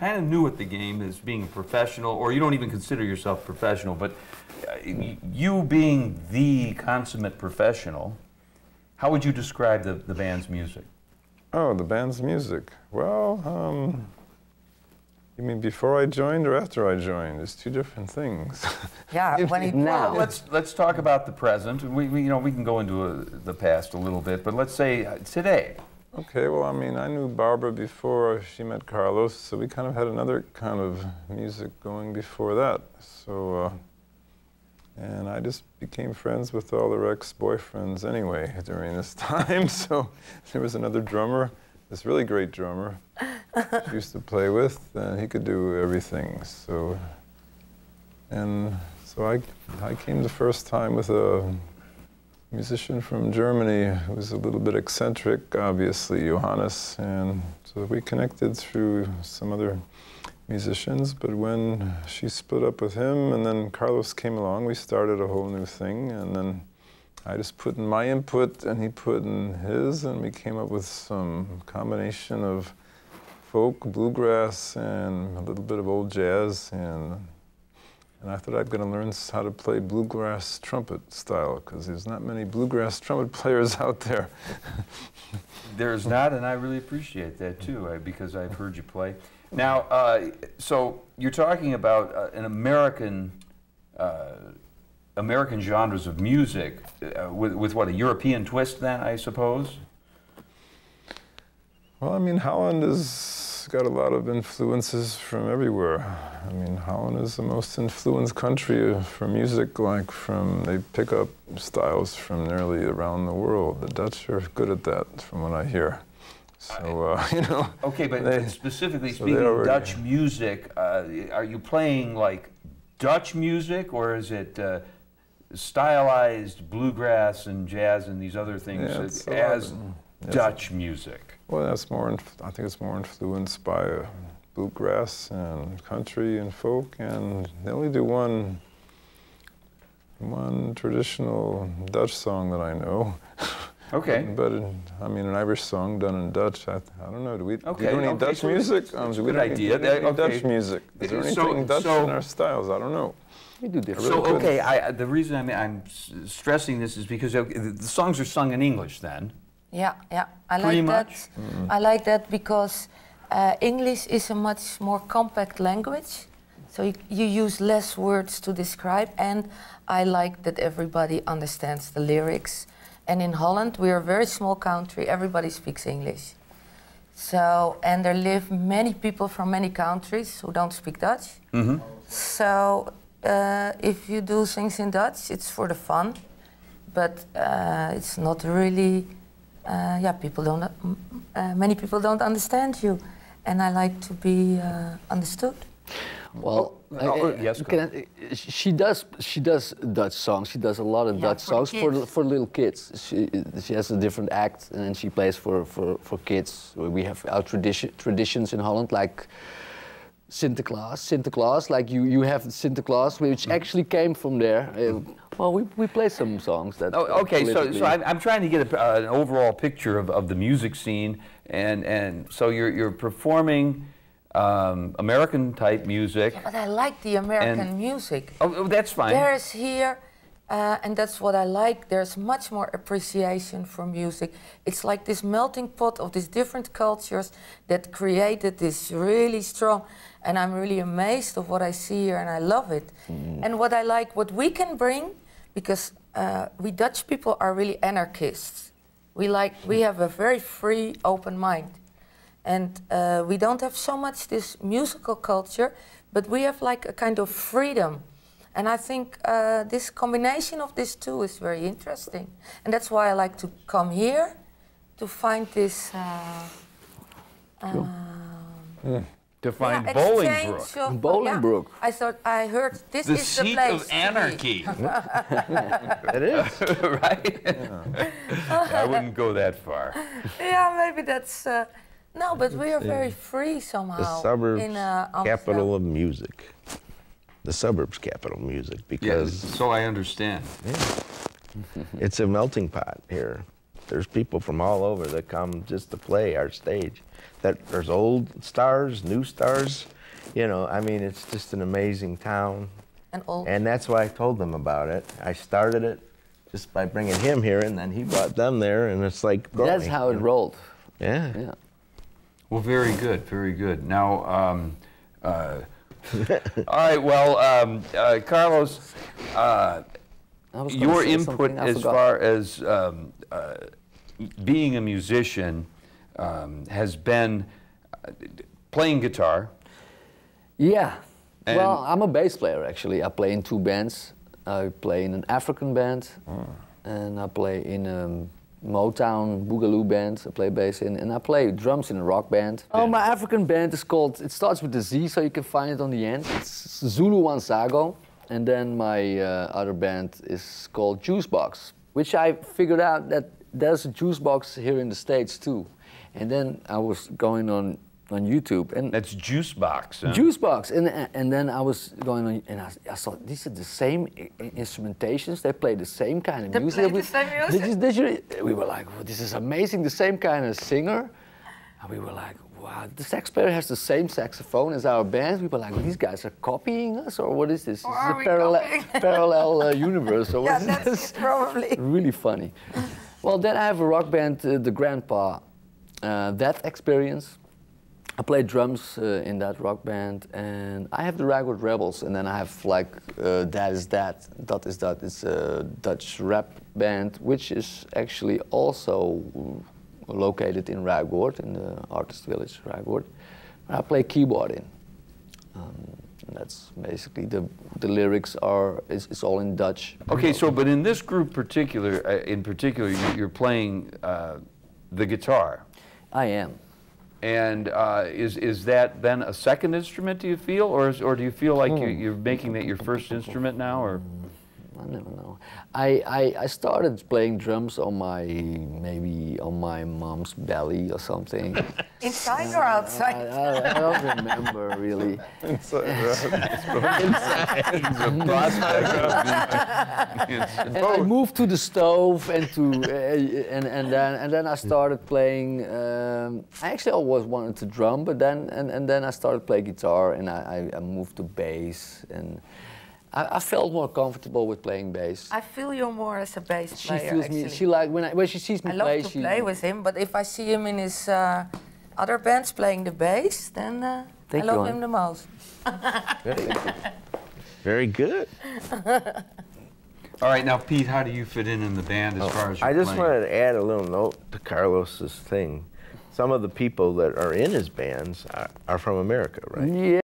kind of new at the game as being a professional, or you don't even consider yourself professional, but you being the consummate professional, how would you describe the band's music? Oh, the band's music. Well, you mean before I joined or after I joined? It's two different things. Yeah, when he now let's talk about the present. We can go into the past a little bit, but let's say today. Okay, well, I mean, I knew Barbara before she met Carlos, so we kind of had another kind of music going before that. So, and I just became friends with all their ex-boyfriends anyway during this time. So there was another drummer, this really great drummer, she used to play with, and he could do everything. So, and so I came the first time with a musician from Germany who was a little bit eccentric, obviously, Johannes, and so we connected through some other musicians, but when she split up with him and then Carlos came along, we started a whole new thing, and then I just put in my input and he put in his, and we came up with some combination of folk, bluegrass, and a little bit of old jazz, and I thought I'd going to learn how to play bluegrass trumpet style, because there's not many bluegrass trumpet players out there. There's not, and I really appreciate that too, because I've heard you play. Now, so you're talking about an American genres of music with what, a European twist then, I suppose? Well, I mean, Holland has got a lot of influences from everywhere. I mean, Holland is the most influenced country for music, they pick up styles from nearly around the world. The Dutch are good at that, from what I hear. So, you know. Okay, but specifically speaking of Dutch music, are you playing like Dutch music, or is it stylized bluegrass and jazz and these other things as Dutch music? Well, that's more. I think it's more influenced by bluegrass and country and folk, and they only do one traditional Dutch song that I know. Okay. But I mean, an Irish song done in Dutch. I don't know. Do we do any Dutch music? Good idea. Dutch music. Is there anything Dutch in our styles? I don't know. We do different. So the reason I'm stressing this is because the songs are sung in English then. Yeah, I like that. I like that because English is a much more compact language, so you use less words to describe, and I like that everybody understands the lyrics. And in Holland, we are a very small country, everybody speaks English. So, and there live many people from many countries who don't speak Dutch. Mm-hmm. So, if you do things in Dutch, it's for the fun, but it's not really, many people don't understand you, and I like to be understood. Well, yes, she does Dutch songs. She does a lot of Dutch songs for little kids. She has a different act, and then she plays for kids. We have our traditions in Holland, like Sinterklaas. Like you have Sinterklaas, which actually came from there. Well, we play some songs that. Oh, okay, so I'm trying to get an overall picture of the music scene, and so you're performing American type music. Yeah, but I like the American music. Oh, that's fine. There's here, and that's what I like. There's much more appreciation for music. It's like this melting pot of these different cultures that created this really strong. And I'm really amazed of what I see here, and I love it. And what I like, what we can bring, because we Dutch people are really anarchists. We have a very free, open mind. And we don't have so much this musical culture, but we have like a kind of freedom. And I think this combination of these two is very interesting. And that's why I like to come here, to find this... To find Bolingbrook. Bolingbrook. Yeah. I heard this is the place. The seat of anarchy. It is. Right? Yeah. I wouldn't go that far. Yeah, maybe that's... no, but we are very free somehow. The suburbs in, capital of music. The suburbs capital of music, because... Yeah, so I understand. Yeah. It's a melting pot here. There's people from all over that come just to play our stage. There's old stars, new stars. You know, I mean, it's just an amazing town. And that's why I told them about it. I started it just by bringing him here, and then he brought them there, and it's like growing. That's how it rolled. Yeah. Yeah. Well, very good, very good. Now, all right, well, Carlos, your input as far as being a musician has been playing guitar. Yeah. And well, I'm a bass player, actually. I play in 2 bands. I play in an African band, and I play in a Motown Boogaloo band. I play bass in, and I play drums in a rock band. Oh, my African band is called, it starts with a Z, so you can find it on the end. It's Zulu Wansago. And then my other band is called Juicebox, which I figured out that there's a Juicebox here in the States too. And then I was going on YouTube, and that's Juicebox. Huh? Juicebox, and then I was going on, and I saw these are the same instrumentations. They play the same kind of music. They play the same music. We were like, well, this is amazing. The same kind of singer, and we were like, wow, the sax player has the same saxophone as our band. We were like, these guys are copying us, or what is this? Or Is are this we a parallel universe, or what is that's this? probably. Really funny. Well, then I have a rock band, the Grandpa. That experience. I play drums in that rock band, and I have the Ruigoord Rebels, and then I have like That Is That. It's a Dutch rap band, which is actually also located in Ruigoord, in the artist village Ruigoord. I play keyboard in. And that's basically the lyrics are it's all in Dutch. Okay, so but in this group in particular, you're playing the guitar. I am. And is that then a second instrument, do you feel? Or do you feel like you're making that your first instrument now? Or? I never know. I started playing drums on maybe on my mom's belly or something. Inside or outside? I don't remember really. Inside, right? And I moved to the stove and and then I started playing. I actually always wanted to drum, but then I started playing guitar, and I moved to bass, and I felt more comfortable with playing bass. I feel you more as a bass She player. feels actually. me. She like when she sees me I love play. to she play with him, but if I see him in his other bands playing the bass, then I love him the most. Very good. All right, now Pete, how do you fit in the band as far as your I just playing? wanted to add a little note to Carlos's thing. Some of the people that are in his bands are from America, right? Yeah.